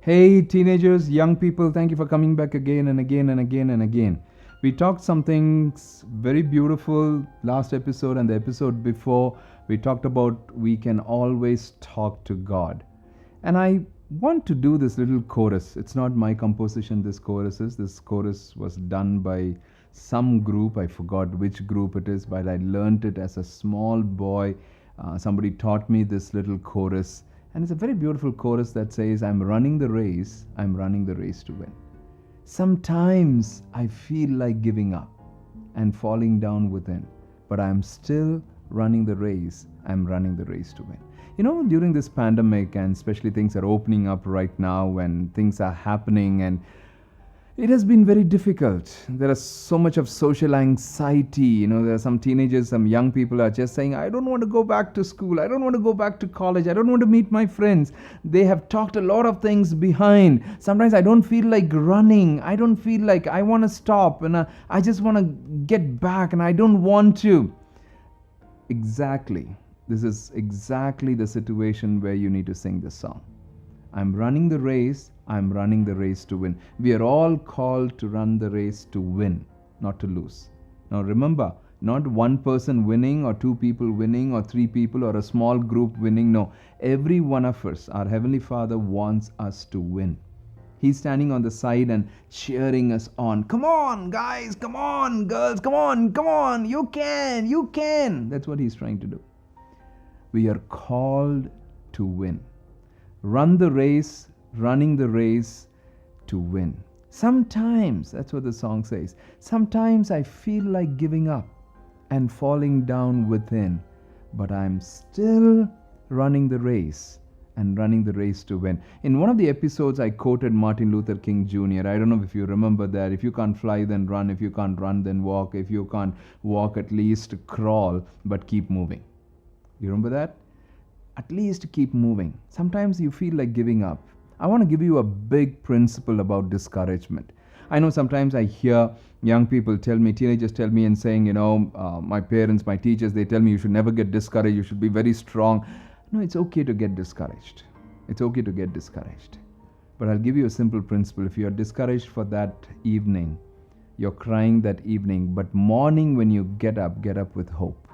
Hey, teenagers, young people, thank you for coming back again and again and again and again. We talked something very beautiful last episode and the episode before. We talked about we can always talk to God. And I want to do this little chorus. It's not my composition, this chorus is. This chorus was done by some group. I forgot which group it is, but I learned it as a small boy. Somebody taught me this little chorus. And it's a very beautiful chorus that says, I'm running the race to win. Sometimes I feel like giving up and falling down within, but I'm still running the race. I'm running the race to win. You know, during this pandemic, and especially things are opening up right now when things are happening, and it has been very difficult. There is so much of social anxiety. You know, there are some teenagers, some young people are just saying, I don't want to go back to school. I don't want to go back to college. I don't want to meet my friends. They have talked a lot of things behind. Sometimes I don't feel like running. I don't feel like I want to stop. And I just want to get back and I don't want to. Exactly. This is exactly the situation where you need to sing this song. I'm running the race. I'm running the race to win. We are all called to run the race to win, not to lose. Now remember, not one person winning or two people winning or three people or a small group winning. No, every one of us, our Heavenly Father wants us to win. He's standing on the side and cheering us on. Come on, guys. Come on, girls. Come on. Come on. You can. You can. That's what He's trying to do. We are called to win. Run the race, running the race to win. Sometimes, that's what the song says, sometimes I feel like giving up and falling down within, but I'm still running the race and running the race to win. In one of the episodes, I quoted Martin Luther King Jr. I don't know if you remember that. If you can't fly, then run. If you can't run, then walk. If you can't walk, at least crawl, but keep moving. You remember that? At least keep moving. Sometimes you feel like giving up. I want to give you a big principle about discouragement. I know sometimes I hear young people tell me, teenagers tell me and saying, my parents, my teachers, they tell me you should never get discouraged. You should be very strong. No, it's okay to get discouraged. It's okay to get discouraged. But I'll give you a simple principle. If you're discouraged for that evening, you're crying that evening, but morning when you get up with hope.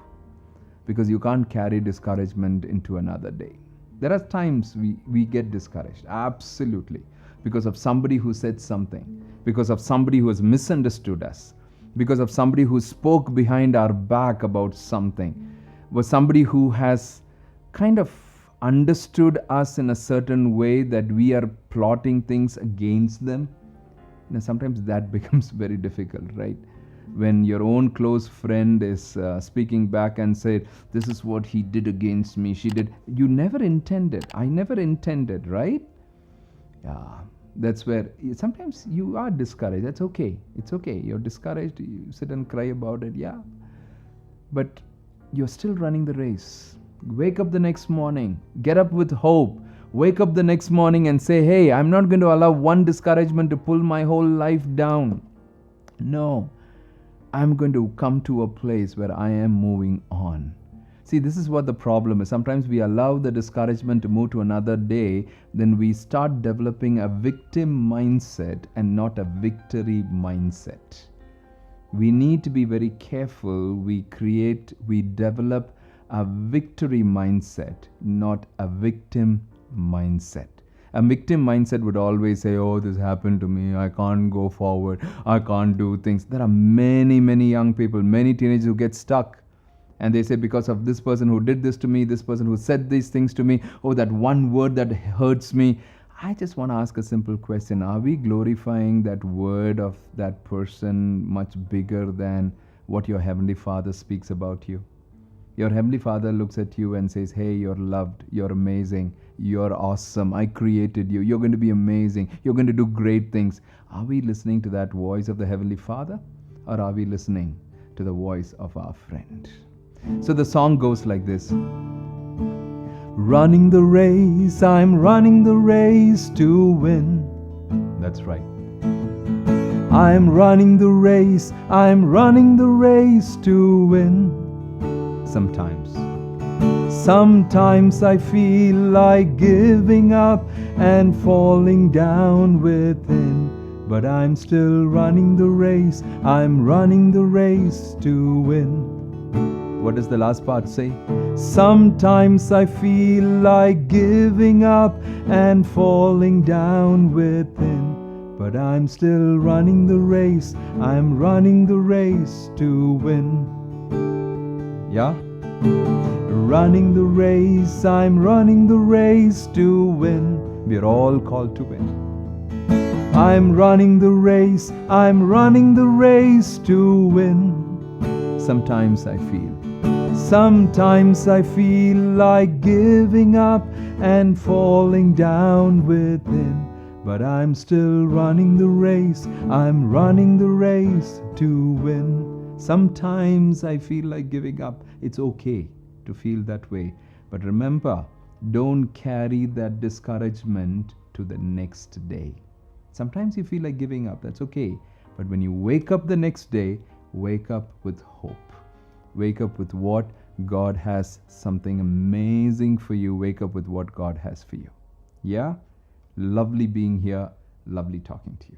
Because you can't carry discouragement into another day. There are times we get discouraged, absolutely, because of somebody who said something, because of somebody who has misunderstood us, because of somebody who spoke behind our back about something, was somebody who has kind of understood us in a certain way that we are plotting things against them. Sometimes that becomes very difficult, right? When your own close friend is speaking back and said, this is what he did against me, she did. You never intended. I never intended, right? Yeah, that's where sometimes you are discouraged. That's okay. It's okay. You're discouraged. You sit and cry about it. Yeah. But you're still running the race. Wake up the next morning. Get up with hope. Wake up the next morning and say, hey, I'm not going to allow one discouragement to pull my whole life down. No. I'm going to come to a place where I am moving on. See, this is what the problem is. Sometimes we allow the discouragement to move to another day, then we start developing a victim mindset and not a victory mindset. We need to be very careful. We develop a victory mindset, not a victim mindset. A victim mindset would always say, oh, this happened to me. I can't go forward. I can't do things. There are many, many young people, many teenagers who get stuck. And they say, because of this person who did this to me, this person who said these things to me, oh, that one word that hurts me. I just want to ask a simple question. Are we glorifying that word of that person much bigger than what your Heavenly Father speaks about you? Your Heavenly Father looks at you and says, hey, you're loved, you're amazing, you're awesome, I created you, you're going to be amazing, you're going to do great things. Are we listening to that voice of the Heavenly Father, or are we listening to the voice of our friend? So the song goes like this. Running the race, I'm running the race to win. That's right. I'm running the race, I'm running the race to win. Sometimes Sometimes I feel like giving up and falling down within. But I'm still running the race. I'm running the race to win. What does the last part say? Sometimes I feel like giving up and falling down within. But I'm still running the race. I'm running the race to win. Yeah? Running the race, I'm running the race to win. We're all called to win. I'm running the race, I'm running the race to win. Sometimes I feel like giving up and falling down within. But I'm still running the race, I'm running the race to win. Sometimes I feel like giving up. It's okay to feel that way. But remember, don't carry that discouragement to the next day. Sometimes you feel like giving up. That's okay. But when you wake up the next day, wake up with hope. Wake up with what God has something amazing for you. Wake up with what God has for you. Yeah? Lovely being here. Lovely talking to you.